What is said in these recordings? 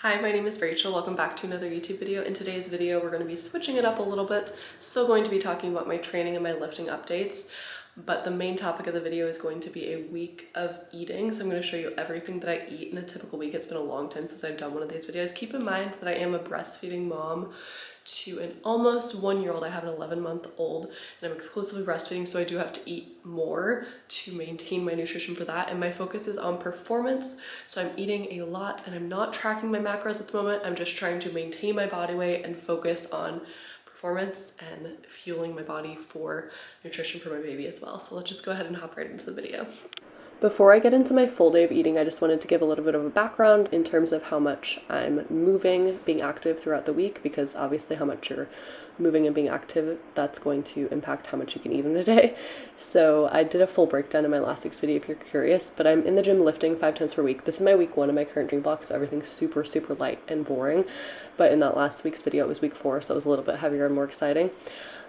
Hi, my name is Rachel. Welcome back to another YouTube video. In today's video, we're going to be switching it up a little bit. Still going to be talking about my training and my lifting updates, but the main topic of the video is going to be a week of eating. So I'm going to show you everything that I eat in a typical week. It's been a long time since I've done one of these videos. Keep in mind that I am a breastfeeding mom to an almost 1-year-old. I have an 11-month-old and I'm exclusively breastfeeding, so I do have to eat more to maintain my nutrition for that, and my focus is on performance. So I'm eating a lot and I'm not tracking my macros at the moment. I'm just trying to maintain my body weight and focus on performance and fueling my body for nutrition for my baby as well. So let's just go ahead and hop right into the video. Before I get into my full day of eating, I just wanted to give a little bit of a background in terms of how much I'm moving, being active throughout the week, because obviously how much you're moving and being active, that's going to impact how much you can eat in a day. So I did a full breakdown in my last week's video if you're curious, but I'm in the gym lifting 5 times per week. This is my week 1 of my current dream block, so everything's super light and boring. But in that last week's video, it was week 4, so it was a little bit heavier and more exciting.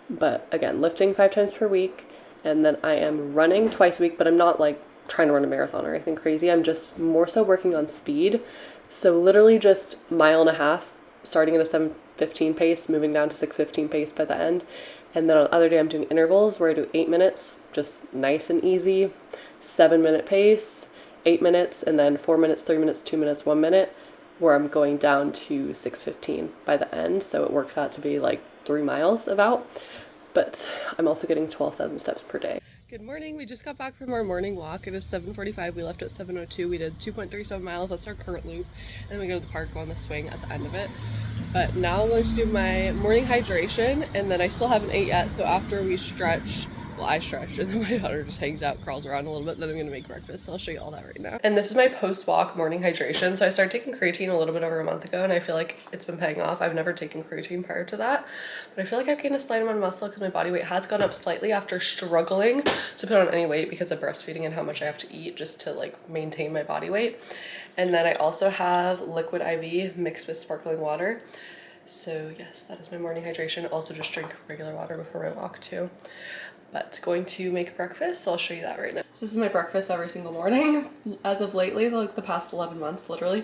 But again, lifting 5 times per week, and then I am running twice a week, but I'm not like trying to run a marathon or anything crazy. I'm just more so working on speed. So literally just 1.5 miles, starting at a 7:15 pace, moving down to 6:15 pace by the end. And then on the other day, I'm doing intervals where I do 8 minutes, just nice and easy, 7-minute pace, 8 minutes, and then 4 minutes, 3 minutes, 2 minutes, 1 minute, where I'm going down to 6:15 by the end. So it works out to be like 3 miles about, but I'm also getting 12,000 steps per day. Good morning. We just got back from our morning walk. It is 7:45. We left at 7:02. We did 2.37 miles. That's our current loop. And then we go to the park, go on the swing at the end of it. But now I'm going to do my morning hydration, and then I still haven't ate yet. So after we stretch, well, I stretch, and then my daughter just hangs out, crawls around a little bit. Then I'm going to make breakfast. So I'll show you all that right now. And this is my post-walk morning hydration. So I started taking creatine a little bit over a month ago, and I feel like it's been paying off. I've never taken creatine prior to that, but I feel like I've gained a slight amount of muscle because my body weight has gone up slightly after struggling to put on any weight because of breastfeeding and how much I have to eat just to like maintain my body weight. And then I also have liquid IV mixed with sparkling water. So yes, that is my morning hydration. Also just drink regular water before my walk too. But going to make breakfast, so I'll show you that right now. So this is my breakfast every single morning as of lately, like the past 11 months literally.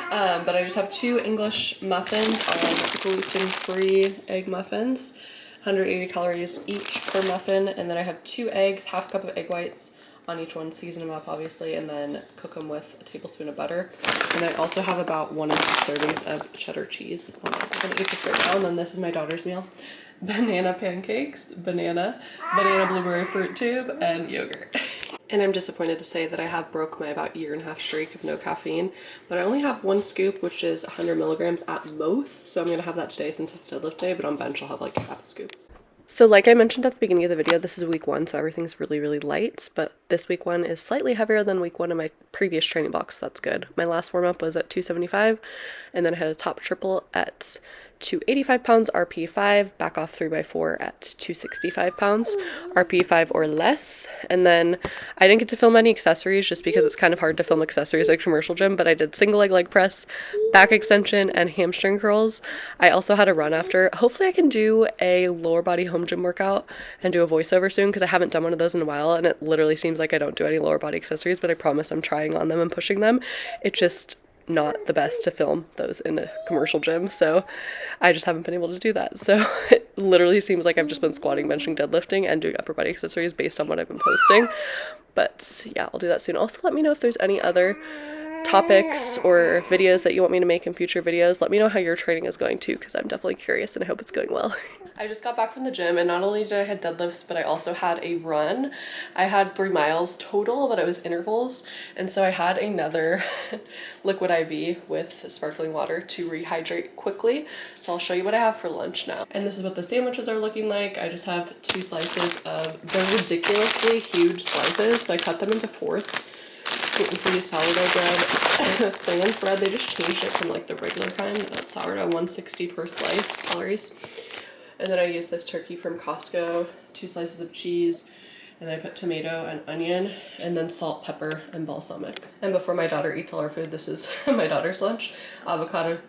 But I just have 2 English muffins on gluten-free egg muffins, 180 calories each per muffin, and then I have 2 eggs, half cup of egg whites on each one, season them up obviously, and then cook them with a tablespoon of butter. And I also have about 1 1/2 servings of cheddar cheese. I'm gonna eat this right now, and then this is my daughter's meal. Banana pancakes, banana blueberry fruit tube, and yogurt. And I'm disappointed to say that I have broke my about 1.5-year streak of no caffeine, but I only have 1 scoop, which is 100 milligrams at most. So I'm gonna have that today since it's deadlift day, but on bench I'll have like half a scoop. So like I mentioned at the beginning of the video, this is week 1, so everything's really light, but this week 1 is slightly heavier than week 1 of my previous training block, so that's good. My last warm-up was at 275, and then I had a top triple at 285 pounds RP5, back off 3x4 at 265 pounds RP5 or less. And then I didn't get to film any accessories just because it's kind of hard to film accessories at a commercial gym, but I did single leg press, back extension, and hamstring curls. I also had a run after. Hopefully I can do a lower body home gym workout and do a voiceover soon, because I haven't done one of those in a while, and it literally seems like I don't do any lower body accessories, but I promise I'm trying on them and pushing them. It just not the best to film those in a commercial gym, so I just haven't been able to do that. So it literally seems like I've just been squatting, benching, deadlifting, and doing upper body accessories based on what I've been posting. But yeah, I'll do that soon. Also, let me know if there's any other topics or videos that you want me to make in future videos. Let me know how your training is going too, because I'm definitely curious and I hope it's going well. I just got back from the gym, and not only did I have deadlifts, but I also had a run. I had 3 miles total, but it was intervals, and so I had another liquid IV with sparkling water to rehydrate quickly. So I'll show you what I have for lunch now. And this is what the sandwiches are looking like. I just have 2 slices of the ridiculously huge slices, so I cut them into fourths. Gluten-free sourdough bread, Fran's bread. They just changed it from like the regular kind, sourdough, 160 per slice calories. And then I use this turkey from Costco, 2 slices of cheese, and I put tomato and onion, and then salt, pepper, and balsamic. And before my daughter eats all our food, this is my daughter's lunch: avocado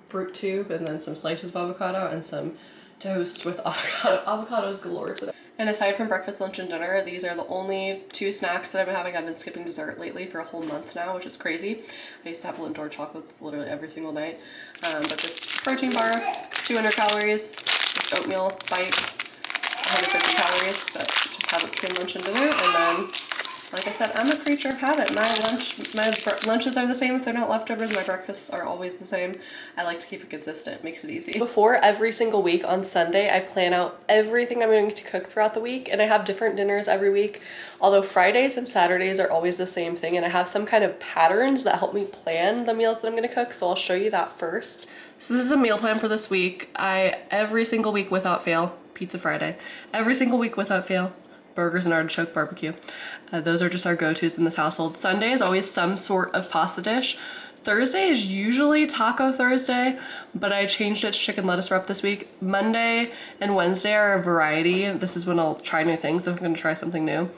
fruit tube, and then some slices of avocado, and some toast with avocado. Avocados galore today. And aside from breakfast, lunch, and dinner, these are the only 2 snacks that I've been having. I've been skipping dessert lately for a whole month now, which is crazy. I used to have Lindor chocolates literally every single night. But this protein bar, 200 calories, this oatmeal bite, 150 calories, but just have it between lunch and dinner. And then, like I said, I'm a creature of habit. My lunches are the same if they're not leftovers. My breakfasts are always the same. I like to keep it consistent, makes it easy. Before every single week on Sunday, I plan out everything I'm going to cook throughout the week, and I have different dinners every week. Although Fridays and Saturdays are always the same thing, and I have some kind of patterns that help me plan the meals that I'm going to cook, so I'll show you that first. So this is a meal plan for this week. Every single week without fail, Pizza Friday. Every single week without fail, burgers and artichoke barbecue. Those are just our go-tos in this household. Sunday is always some sort of pasta dish. Thursday is usually Taco Thursday, but I changed it to chicken lettuce wrap this week. Monday and Wednesday are a variety. This is when I'll try new things if I'm gonna try something new.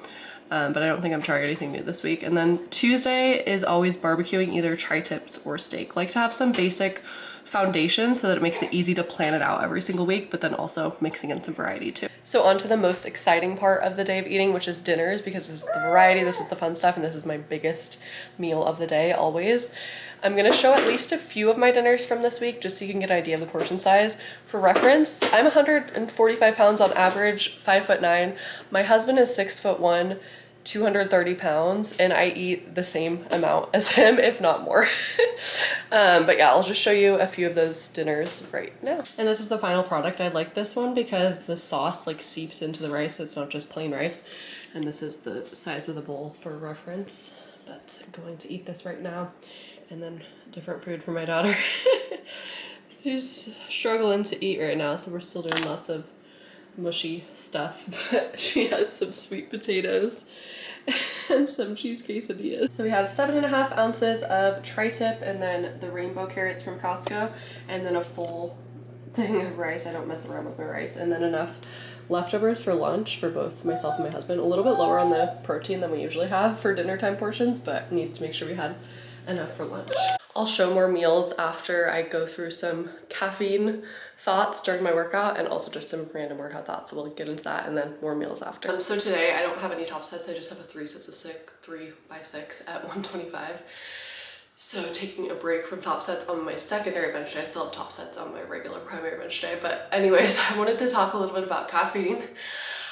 But I don't think I'm trying anything new this week. And then Tuesday is always barbecuing either tri-tips or steak. Like to have some basic foundation so that it makes it easy to plan it out every single week, but then also mixing in some variety too. So on to the most exciting part of the day of eating, which is dinners, because this is the variety, this is the fun stuff, and this is my biggest meal of the day always. I'm gonna show at least a few of my dinners from this week just so you can get an idea of the portion size. For reference, I'm 145 pounds on average, 5'9". My husband is 6'1", 230 pounds, and I eat the same amount as him, if not more. But yeah, I'll just show you a few of those dinners right now. And this is the final product. I like this one because the sauce like seeps into the rice. It's not just plain rice. And this is the size of the bowl for reference. But I'm going to eat this right now. And then different food for my daughter. She's struggling to eat right now, so we're still doing lots of mushy stuff, but she has some sweet potatoes and some cheese quesadillas. So we have 7.5 ounces of tri-tip, and then the rainbow carrots from Costco, and then a full thing of rice. I don't mess around with my rice. And then enough leftovers for lunch for both myself and my husband. A little bit lower on the protein than we usually have for dinner time portions, but need to make sure we had enough for lunch. I'll show more meals after I go through some caffeine thoughts during my workout and also just some random workout thoughts. So we'll get into that and then more meals after. So today I don't have any top sets. I just have a 3 sets of 3 by 6 at 125. So taking a break from top sets on my secondary bench day. I still have top sets on my regular primary bench day. But anyways, I wanted to talk a little bit about caffeine.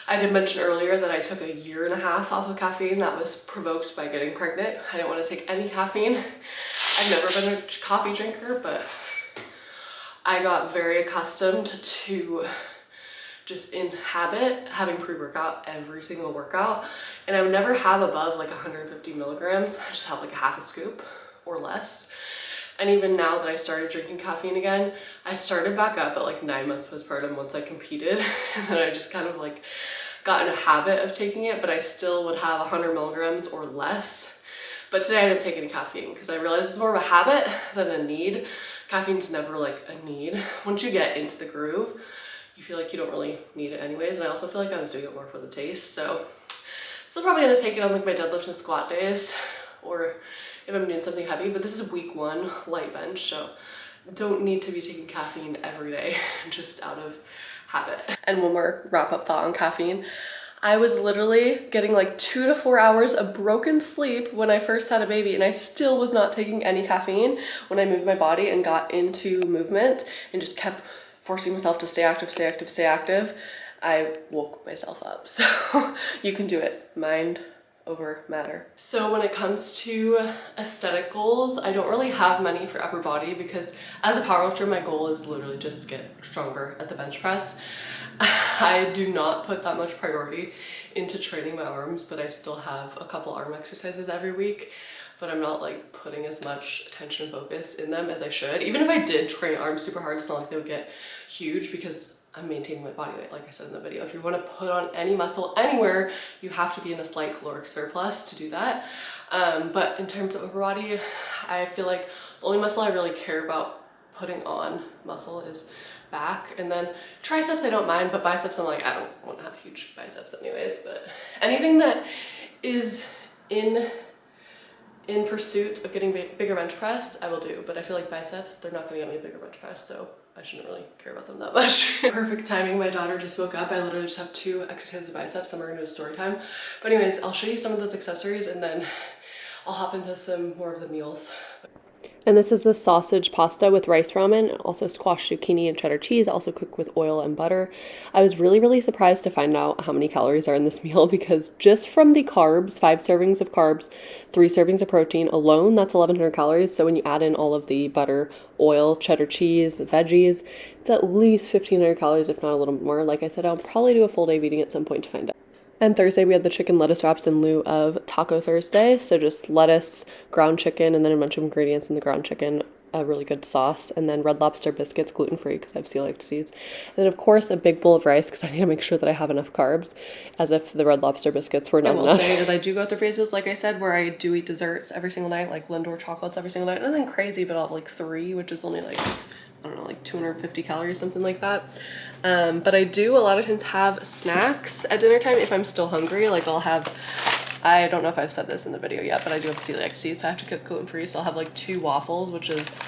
I did mention earlier that I took a 1.5 years off of caffeine. That was provoked by getting pregnant. I didn't want to take any caffeine. I've never been a coffee drinker, but I got very accustomed to just in habit having pre-workout every single workout. And I would never have above like 150 milligrams. I just have like a half a scoop or less. And even now that I started drinking caffeine again, I started back up at like 9 months postpartum once I competed. And then I just kind of like got in a habit of taking it, but I still would have 100 milligrams or less. But today I didn't take any caffeine because I realized it's more of a habit than a need. Caffeine's never like a need. Once you get into the groove, you feel like you don't really need it anyways. And I also feel like I was doing it more for the taste. So still probably gonna take it on like my deadlift and squat days, or if I'm doing something heavy, but this is week 1 light bench, so don't need to be taking caffeine every day, just out of habit. And one more wrap up thought on caffeine. I was literally getting like 2 to 4 hours of broken sleep when I first had a baby, and I still was not taking any caffeine when I moved my body and got into movement and just kept forcing myself to stay active, stay active, stay active. I woke myself up. So you can do it. Mind over matter. So when it comes to aesthetic goals, I don't really have many for upper body because as a powerlifter, my goal is literally just to get stronger at the bench press. I do not put that much priority into training my arms, but I still have a couple arm exercises every week, but I'm not like putting as much attention and focus in them as I should. Even if I did train arms super hard, it's not like they would get huge because I'm maintaining my body weight, like I said in the video. If you want to put on any muscle anywhere, you have to be in a slight caloric surplus to do that. But in terms of upper body, I feel like the only muscle I really care about putting on muscle is back, and then triceps I don't mind, but biceps I'm like, I don't want to have huge biceps anyways. But anything that is in pursuit of getting bigger bench press, I will do. But I feel like biceps, they're not going to get me a bigger bench press, so I shouldn't really care about them that much. Perfect timing, my daughter just woke up. I literally just have 2 exercises of biceps, then we're gonna do story time. But anyways, I'll show you some of those accessories and then I'll hop into some more of the meals. And this is the sausage pasta with rice ramen, also squash zucchini and cheddar cheese, also cooked with oil and butter. I was really surprised to find out how many calories are in this meal because just from the carbs, 5 servings of carbs, 3 servings of protein alone, that's 1,100 calories. So when you add in all of the butter, oil, cheddar cheese, veggies, it's at least 1,500 calories, if not a little more. Like I said, I'll probably do a full day of eating at some point to find out. And Thursday we had the chicken lettuce wraps in lieu of Taco Thursday. So just lettuce, ground chicken, and then a bunch of ingredients in the ground chicken, a really good sauce, and then Red Lobster biscuits, gluten-free because I have celiac disease. And then of course a big bowl of rice because I need to make sure that I have enough carbs, as if the Red Lobster biscuits were not enough. I will say is I do go through phases, like I said, where I do eat desserts every single night, like Lindor chocolates every single night. Nothing crazy, but I'll have like 3, which is only like, I don't know, like 250 calories, something like that. But I do a lot of times have snacks at dinner time if I'm still hungry. Like I'll have, I don't know if I've said this in the video yet, but I do have celiac disease, so I have to cook gluten-free. So I'll have like 2 waffles, which is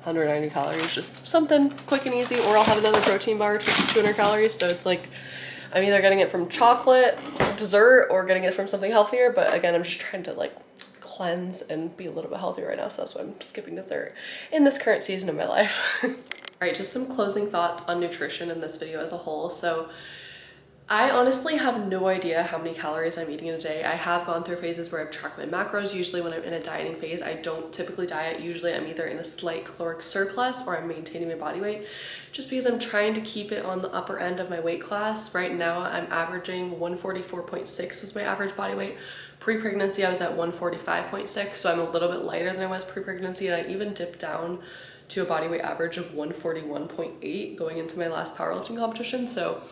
190 calories, just something quick and easy. Or I'll have another protein bar, which is 200 calories. So it's like, I'm either getting it from chocolate, dessert, or getting it from something healthier. But again, I'm just trying to like cleanse and be a little bit healthier right now. So that's why I'm skipping dessert in this current season of my life. All right, just some closing thoughts on nutrition in this video as a whole. So I honestly have no idea how many calories I'm eating in a day. I have gone through phases where I've tracked my macros. Usually when I'm in a dieting phase, I don't typically diet. Usually I'm either in a slight caloric surplus or I'm maintaining my body weight, just because I'm trying to keep it on the upper end of my weight class. Right now I'm averaging 144.6 was my average body weight. Pre-pregnancy I was at 145.6, so I'm a little bit lighter than I was pre-pregnancy, and I even dipped down to a body weight average of 141.8 going into my last powerlifting competition. So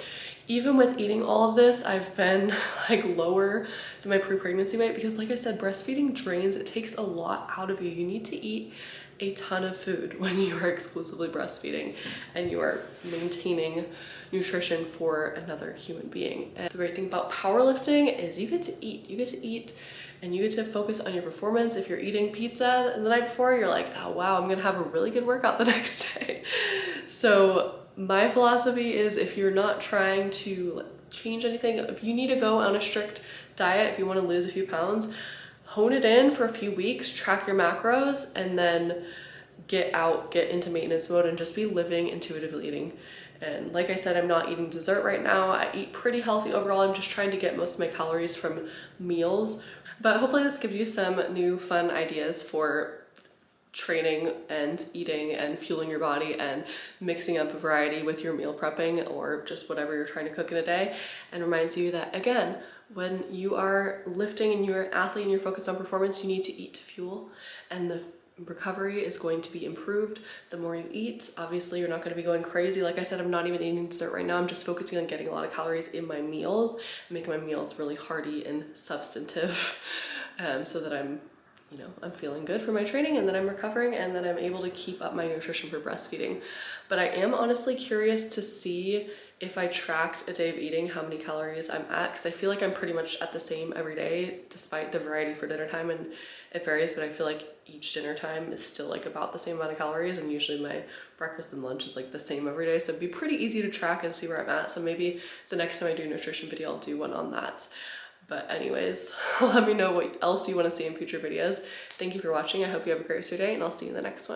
even with eating all of this, I've been like lower than my pre-pregnancy weight because like I said, breastfeeding drains, it takes a lot out of you. You need to eat a ton of food when you are exclusively breastfeeding and you are maintaining nutrition for another human being. And the great thing about powerlifting is you get to eat and you get to focus on your performance. If you're eating pizza the night before, you're like, oh wow, I'm gonna have a really good workout the next day. So my philosophy is if you're not trying to change anything, if you need to go on a strict diet, if you wanna lose a few pounds, hone it in for a few weeks, track your macros, and then get into maintenance mode and just be living intuitively eating. And like I said, I'm not eating dessert right now. I eat pretty healthy overall. I'm just trying to get most of my calories from meals. But hopefully this gives you some new fun ideas for training and eating and fueling your body and mixing up a variety with your meal prepping or just whatever you're trying to cook in a day, and reminds you that again, when you are lifting and you're an athlete and you're focused on performance, you need to eat to fuel, and the recovery is going to be improved the more you eat. Obviously you're not going to be going crazy. Like I said, I'm not even eating dessert right now. I'm just focusing on getting a lot of calories in my meals and making my meals really hearty and substantive, so that I'm feeling good for my training, and then I'm recovering, and then I'm able to keep up my nutrition for breastfeeding. But I am honestly curious to see if I tracked a day of eating how many calories I'm at, because I feel like I'm pretty much at the same every day despite the variety for dinner time, and it varies, but I feel like each dinner time is still like about the same amount of calories, and usually my breakfast and lunch is like the same every day, so it'd be pretty easy to track and see where I'm at. So maybe the next time I do a nutrition video, I'll do one on that. But anyways, let me know what else you want to see in future videos. Thank you for watching. I hope you have a great rest of your day, and I'll see you in the next one.